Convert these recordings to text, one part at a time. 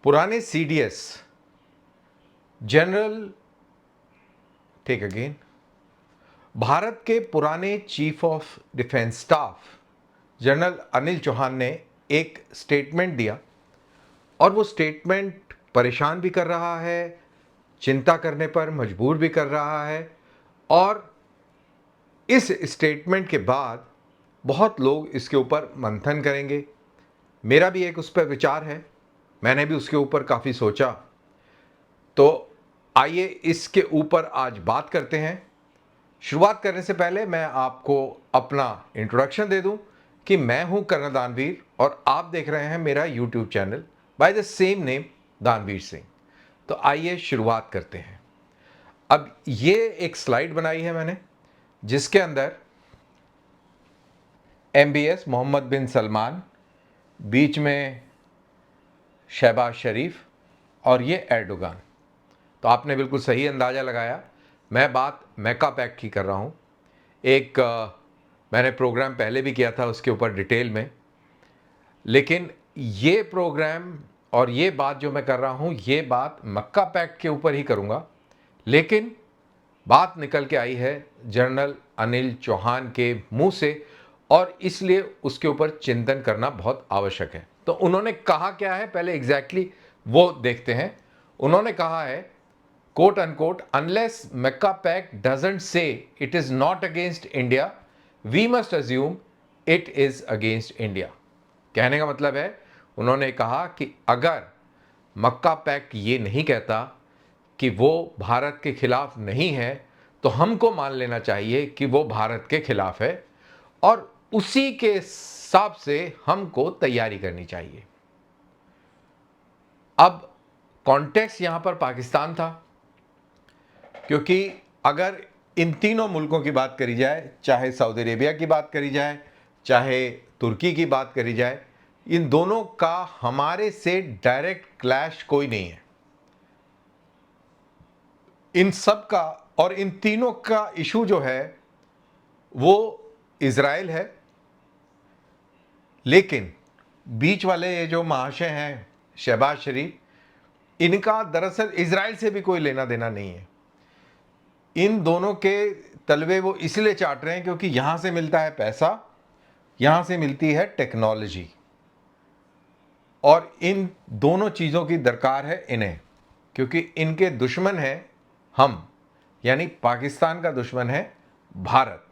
पुराने CDS general take again Bharat के पुराने chief of defence staff general Anil Chauhan ने एक स्टेटमेंट दिया और वो स्टेटमेंट परेशान भी कर रहा है, चिंता करने पर मजबूर भी कर रहा है। और इस स्टेटमेंट के बाद बहुत लोग इसके ऊपर मंथन करेंगे। मेरा भी एक उस पर विचार है, मैंने भी उसके ऊपर काफ़ी सोचा। तो आइए इसके ऊपर आज बात करते हैं। शुरुआत करने से पहले मैं आपको अपना इंट्रोडक्शन दे दूं कि मैं हूं कर्नल दानवीर और आप देख रहे हैं मेरा YouTube channel by the same name दानवीर सिंह। तो आइए शुरुआत करते हैं। अब ये एक स्लाइड बनाई है मैंने जिसके अंदर MBS मोहम्मद बिन सलमान, बीच में शहबाज शरीफ और ये एर्डोगान। तो आपने बिल्कुल सही अंदाज़ा लगाया, मैं बात मैका पैक्ट की कर रहा हूँ। एक मैंने प्रोग्राम पहले भी किया था उसके ऊपर डिटेल में, लेकिन ये प्रोग्राम और ये बात जो मैं कर रहा हूँ ये बात मक्का पैक्ट के ऊपर ही करूँगा। लेकिन बात निकल के आई है जनरल अनिल चौहान के मुंह से और इसलिए उसके ऊपर चिंतन करना बहुत आवश्यक है। तो उन्होंने कहा क्या है पहले एग्जैक्टली वो देखते हैं। उन्होंने कहा है quote unquote, unless Mecca Pact doesn't say it is not against India, we must assume it is against India। कहने का मतलब है उन्होंने कहा कि अगर मक्का पैक्ट ये नहीं कहता कि वो भारत के खिलाफ नहीं है तो हमको मान लेना चाहिए कि वो भारत के खिलाफ है और उसी के हिसाब से हमको तैयारी करनी चाहिए। अब कॉन्टेक्स्ट यहां पर पाकिस्तान था, क्योंकि अगर इन तीनों मुल्कों की बात करी जाए, चाहे सऊदी अरेबिया की बात करी जाए, चाहे तुर्की की बात करी जाए, इन दोनों का हमारे से डायरेक्ट क्लैश कोई नहीं है। इन सब का और इन तीनों का इशू जो है वो इजराइल है। लेकिन बीच वाले ये जो महाशय हैं शहबाज शरीफ, इनका दरअसल इजराइल से भी कोई लेना देना नहीं है। इन दोनों के तलवे वो इसलिए चाट रहे हैं क्योंकि यहां से मिलता है पैसा, यहां से मिलती है टेक्नोलॉजी, और इन दोनों चीज़ों की दरकार है इन्हें, क्योंकि इनके दुश्मन हैं हम, यानी पाकिस्तान का दुश्मन है भारत।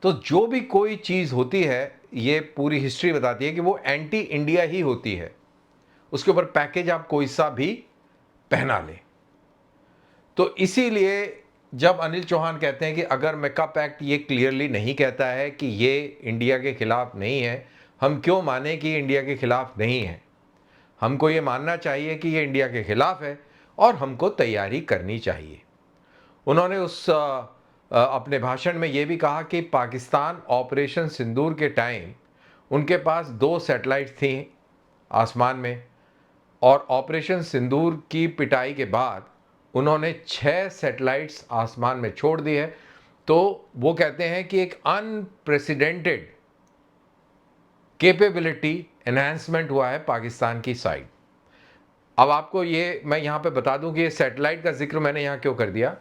तो जो भी कोई चीज़ होती है ये पूरी हिस्ट्री बताती है कि वो एंटी इंडिया ही होती है, उसके ऊपर पैकेज आप कोई सा भी पहना ले। तो इसीलिए जब अनिल चौहान कहते हैं कि अगर मैका पैक्ट ये क्लियरली नहीं कहता है कि ये इंडिया के खिलाफ नहीं है, हम क्यों माने कि ये इंडिया के खिलाफ नहीं है। हमको ये मानना चाहिए कि ये इंडिया के खिलाफ है और हमको तैयारी करनी चाहिए। उन्होंने उस अपने भाषण में ये भी कहा कि पाकिस्तान ऑपरेशन सिंदूर के टाइम उनके पास 2 सैटेलाइट थी आसमान में, और ऑपरेशन सिंदूर की पिटाई के बाद उन्होंने 6 सैटेलाइट्स आसमान में छोड़ दी है। तो वो कहते हैं कि एक अनप्रेसिडेंटेड कैपेबिलिटी एनहांसमेंट हुआ है पाकिस्तान की साइड। अब आपको ये मैं यहाँ पे बता दूं कि ये सैटेलाइट का जिक्र मैंने यहाँ क्यों कर दिया।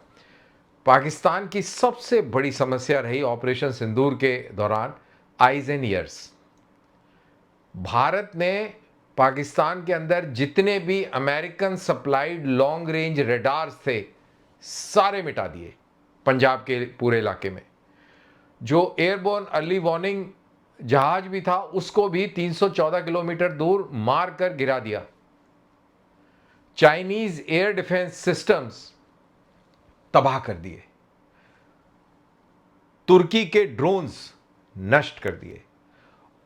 पाकिस्तान की सबसे बड़ी समस्या रही ऑपरेशन सिंदूर के दौरान आइज एंड ईयर्स। भारत ने पाकिस्तान के अंदर जितने भी American supplied long range radars थे सारे मिटा दिए। पंजाब के पूरे इलाके में जो एयरबोर्न अर्ली वार्निंग जहाज भी था उसको भी 314 किलोमीटर दूर मार कर गिरा दिया। चाइनीज एयर डिफेंस सिस्टम्स तबाह कर दिए, तुर्की के ड्रोन्स नष्ट कर दिए,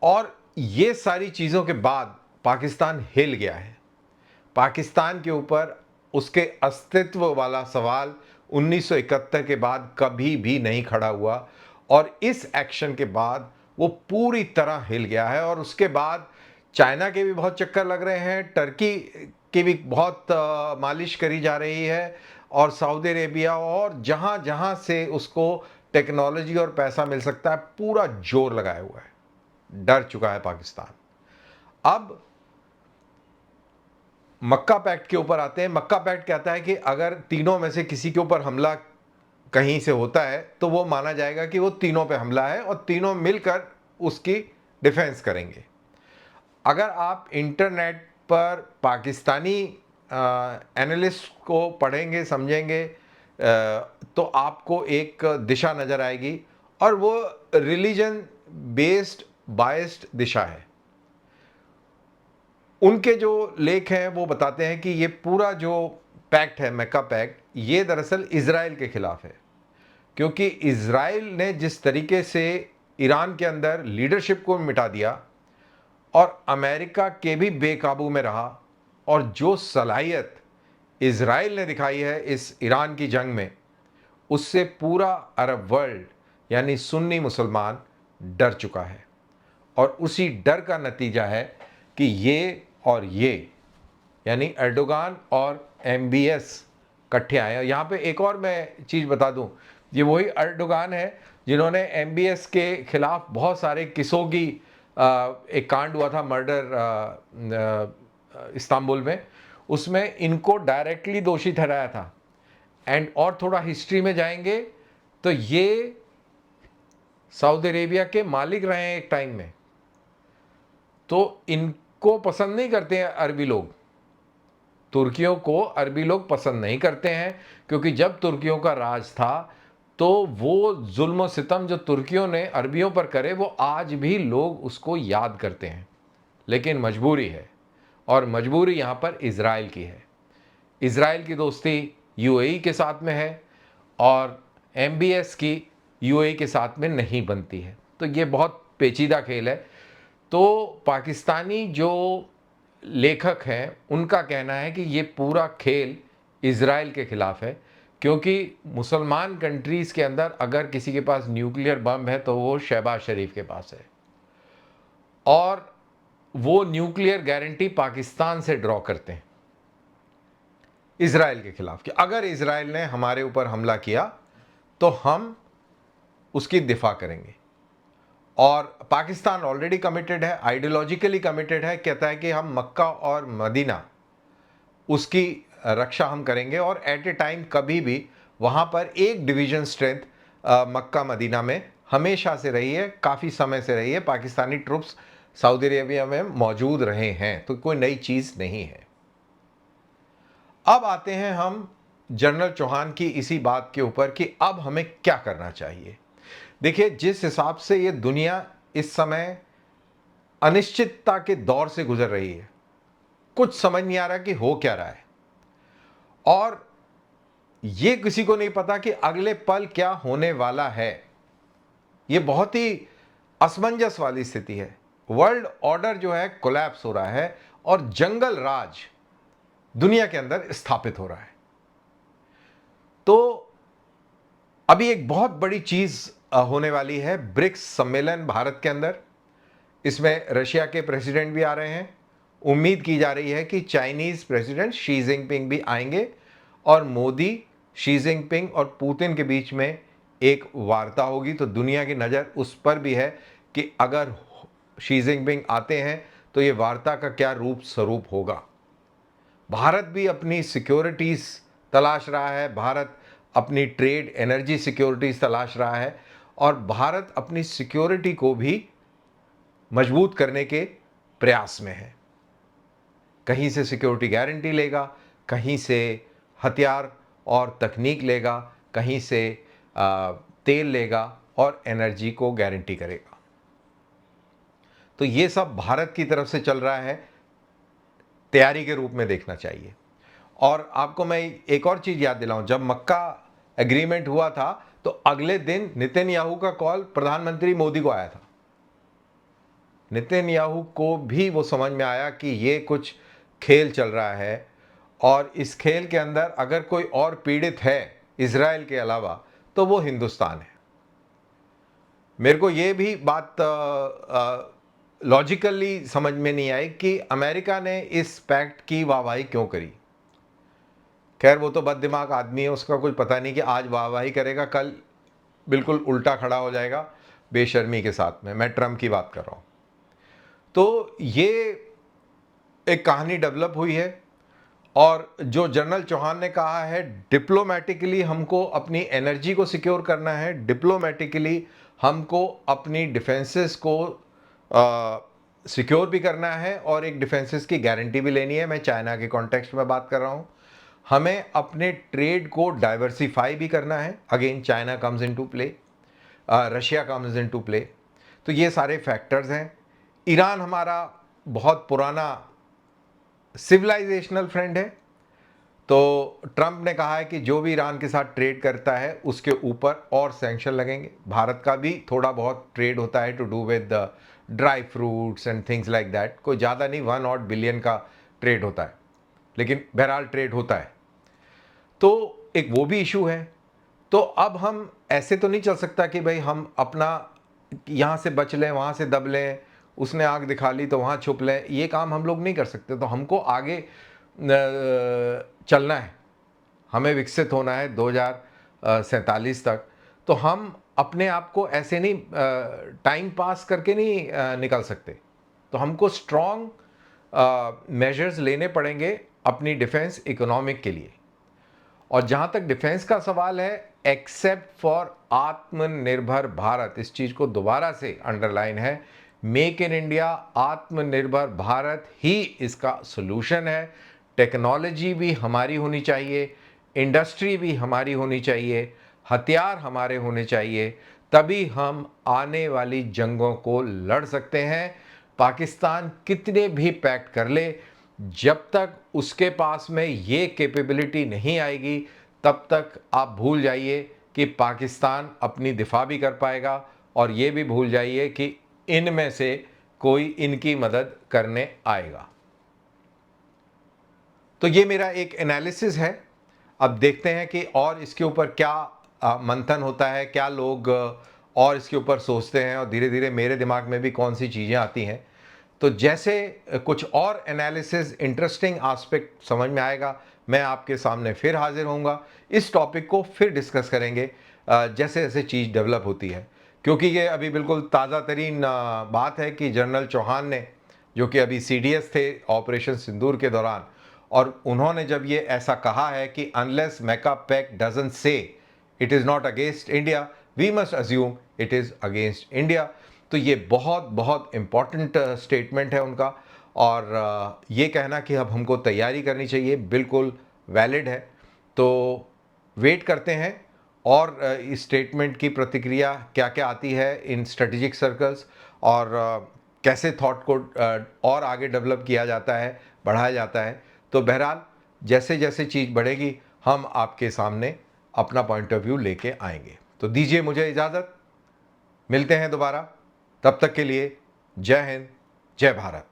और ये सारी चीजों के बाद पाकिस्तान हिल गया है। पाकिस्तान के ऊपर उसके अस्तित्व वाला सवाल 1971 के बाद कभी भी नहीं खड़ा हुआ, और इस एक्शन के बाद वो पूरी तरह हिल गया है। और उसके बाद चाइना के भी बहुत चक्कर लग रहे हैं, टर्की की भी बहुत मालिश करी जा रही है, और सऊदी अरेबिया, और जहां जहां से उसको टेक्नोलॉजी और पैसा मिल सकता है पूरा जोर लगाया हुआ है। डर चुका है पाकिस्तान। अब मक्का पैक्ट के ऊपर आते हैं। मक्का पैक्ट कहता है कि अगर तीनों में से किसी के ऊपर हमला कहीं से होता है तो वो माना जाएगा कि वो तीनों पे हमला है और तीनों मिलकर उसकी डिफेंस करेंगे। अगर आप इंटरनेट पर पाकिस्तानी एनालिस्ट को पढ़ेंगे, समझेंगे, तो आपको एक दिशा नज़र आएगी और वो रिलीजन बेस्ड बायस्ड दिशा है। उनके जो लेख हैं वो बताते हैं कि ये पूरा जो पैक्ट है, मक्का पैक्ट, ये दरअसल इज़राइल के खिलाफ है, क्योंकि इज़राइल ने जिस तरीके से ईरान के अंदर लीडरशिप को मिटा दिया और अमेरिका के भी बेकाबू में रहा, और जो सलाहियत इज़राइल ने दिखाई है इस ईरान की जंग में, उससे पूरा अरब वर्ल्ड यानी सुन्नी मुसलमान डर चुका है। और उसी डर का नतीजा है कि ये और ये यानी एर्दोगान और MBS इकट्ठे आए हैं। यहाँ पे एक और मैं चीज़ बता दूँ, ये वही एर्दोगान है जिन्होंने MBS के खिलाफ बहुत सारे किस्सों की एक कांड हुआ था, मर्डर इस्तांबुल में, उसमें इनको डायरेक्टली दोषी ठहराया था। एंड और थोड़ा हिस्ट्री में जाएंगे तो ये सऊदी अरेबिया के मालिक रहे हैं एक टाइम में। तो इनको पसंद नहीं करते हैं अरबी लोग, तुर्कियों को अरबी लोग पसंद नहीं करते हैं, क्योंकि जब तुर्कियों का राज था तो वो जुल्म सितम जो तुर्कियों ने अरबियों पर करे वो आज भी लोग उसको याद करते हैं। लेकिन मजबूरी है, और मजबूरी यहाँ पर इज़राइल की है। इज़राइल की दोस्ती UAE के साथ में है और MBS की UAE के साथ में नहीं बनती है। तो ये बहुत पेचीदा खेल है। तो पाकिस्तानी जो लेखक हैं उनका कहना है कि ये पूरा खेल इज़राइल के ख़िलाफ़ है, क्योंकि मुसलमान कंट्रीज़ के अंदर अगर किसी के पास न्यूक्लियर बम है तो वो शहबाज शरीफ के पास है, और वो न्यूक्लियर गारंटी पाकिस्तान से ड्रॉ करते हैं इज़राइल के ख़िलाफ़ कि अगर इज़राइल ने हमारे ऊपर हमला किया तो हम उसकी दिफा करेंगे। और पाकिस्तान ऑलरेडी कमिटेड है, आइडियोलॉजिकली कमिटेड है, कहता है कि हम मक्का और मदीना उसकी रक्षा हम करेंगे, और एट ए टाइम कभी भी वहाँ पर एक डिवीज़न स्ट्रेंथ मक्का मदीना में हमेशा से रही है, काफ़ी समय से रही है। पाकिस्तानी ट्रुप्स सऊदी अरेबिया में मौजूद रहे हैं, तो कोई नई चीज़ नहीं है। अब आते हैं हम जनरल चौहान की इसी बात के ऊपर कि अब हमें क्या करना चाहिए। देखिए, जिस हिसाब से ये दुनिया इस समय अनिश्चितता के दौर से गुजर रही है, कुछ समझ नहीं आ रहा कि हो क्या रहा है, और ये किसी को नहीं पता कि अगले पल क्या होने वाला है। ये बहुत ही असमंजस वाली स्थिति है। वर्ल्ड ऑर्डर जो है कोलैप्स हो रहा है और जंगल राज दुनिया के अंदर स्थापित हो रहा है। तो अभी एक बहुत बड़ी चीज होने वाली है, ब्रिक्स सम्मेलन भारत के अंदर। इसमें रशिया के प्रेसिडेंट भी आ रहे हैं। उम्मीद की जा रही है कि चाइनीज प्रेसिडेंट शी जिनपिंग भी आएंगे, और मोदी, शी जिनपिंग और पुतिन के बीच में एक वार्ता होगी। तो दुनिया की नज़र उस पर भी है कि अगर शी जिनपिंग आते हैं तो ये वार्ता का क्या रूप स्वरूप होगा। भारत भी अपनी सिक्योरिटीज़ तलाश रहा है, भारत अपनी ट्रेड एनर्जी सिक्योरिटीज़ तलाश रहा है, और भारत अपनी सिक्योरिटी को भी मजबूत करने के प्रयास में है। कहीं से सिक्योरिटी गारंटी लेगा, कहीं से हथियार और तकनीक लेगा, कहीं से तेल लेगा और एनर्जी को गारंटी करेगा। तो ये सब भारत की तरफ से चल रहा है, तैयारी के रूप में देखना चाहिए। और आपको मैं एक और चीज़ याद दिलाऊं, जब मक्का एग्रीमेंट हुआ था तो अगले दिन नेतन्याहू का कॉल प्रधानमंत्री मोदी को आया था। नेतन्याहू को भी वो समझ में आया कि ये कुछ खेल चल रहा है, और इस खेल के अंदर अगर कोई और पीड़ित है इजराइल के अलावा तो वो हिंदुस्तान है। मेरे को ये भी बात लॉजिकली समझ में नहीं आई कि अमेरिका ने इस पैक्ट की वाहवाही क्यों करी। खैर, वो तो बददिमाग आदमी है, उसका कुछ पता नहीं कि आज वाहवाही करेगा, कल बिल्कुल उल्टा खड़ा हो जाएगा बेशर्मी के साथ में। मैं ट्रम्प की बात कर रहा हूँ। तो ये एक कहानी डेवलप हुई है, और जो जनरल चौहान ने कहा है, डिप्लोमेटिकली हमको अपनी एनर्जी को सिक्योर करना है, डिप्लोमेटिकली हमको अपनी डिफेंसेस को सिक्योर भी करना है और एक डिफेंसेस की गारंटी भी लेनी है। मैं चाइना के कॉन्टेक्स्ट में बात कर रहा हूँ। हमें अपने ट्रेड को डाइवर्सिफाई भी करना है। Again China comes into play, Russia comes into play. तो ये सारे फैक्टर्स हैं। ईरान हमारा बहुत पुराना सिविलाइजेशनल फ्रेंड है, तो ट्रंप ने कहा है कि जो भी ईरान के साथ ट्रेड करता है उसके ऊपर और सैंक्शन लगेंगे। भारत का भी थोड़ा बहुत ट्रेड होता है to do with dry fruits and things like that. कोई ज़्यादा नहीं, 1 बिलियन का ट्रेड होता है, लेकिन बहरहाल ट्रेड होता है। तो एक वो भी इशू है। तो अब हम ऐसे तो नहीं चल सकता कि भाई हम अपना यहाँ से बच लें, वहाँ से दब लें, उसने आग दिखा ली तो वहाँ छुप लें। ये काम हम लोग नहीं कर सकते। तो हमको आगे चलना है, हमें विकसित होना है 2047 तक। तो हम अपने आप को ऐसे नहीं टाइम पास करके नहीं निकल सकते। तो हमको स्ट्रॉन्ग मेजर्स लेने पड़ेंगे अपनी डिफेंस इकोनॉमिक के लिए। और जहाँ तक डिफेंस का सवाल है, एक्सेप्ट फॉर आत्मनिर्भर भारत, इस चीज़ को दोबारा से अंडरलाइन है, मेक इन इंडिया, आत्मनिर्भर भारत ही इसका सोल्यूशन है। टेक्नोलॉजी भी हमारी होनी चाहिए, इंडस्ट्री भी हमारी होनी चाहिए, हथियार हमारे होने चाहिए, तभी हम आने वाली जंगों को लड़ सकते हैं। पाकिस्तान कितने भी पैक्ट कर ले, जब तक उसके पास में ये कैपेबिलिटी नहीं आएगी, तब तक आप भूल जाइए कि पाकिस्तान अपनी दिफा भी कर पाएगा, और ये भी भूल जाइए कि इनमें से कोई इनकी मदद करने आएगा। तो ये मेरा एक एनालिसिस है। अब देखते हैं कि और इसके ऊपर क्या मंथन होता है, क्या लोग और इसके ऊपर सोचते हैं, और धीरे धीरे मेरे दिमाग में भी कौन सी चीज़ें आती हैं। तो जैसे कुछ और एनालिसिस, इंटरेस्टिंग एस्पेक्ट समझ में आएगा, मैं आपके सामने फिर हाजिर होऊंगा। इस टॉपिक को फिर डिस्कस करेंगे जैसे जैसे चीज़ डेवलप होती है, क्योंकि ये अभी बिल्कुल ताज़ा तरीन बात है कि जनरल चौहान ने, जो कि अभी CDS थे ऑपरेशन सिंदूर के दौरान, और उन्होंने जब ये ऐसा कहा है कि unless Mecca pact doesn't say it is not against India, we must assume it is against India. तो ये बहुत बहुत इम्पॉर्टेंट स्टेटमेंट है उनका, और ये कहना कि अब हमको तैयारी करनी चाहिए बिल्कुल वैलिड है। तो वेट करते हैं और इस स्टेटमेंट की प्रतिक्रिया क्या क्या आती है इन स्ट्रेटेजिक सर्कल्स, और कैसे थॉट को और आगे डेवलप किया जाता है, बढ़ाया जाता है। तो बहरहाल जैसे जैसे चीज़ बढ़ेगी, हम आपके सामने अपना पॉइंट ऑफ व्यू लेके आएंगे। तो दीजिए मुझे इजाज़त, मिलते हैं दोबारा। तब तक के लिए जय हिंद, जय भारत।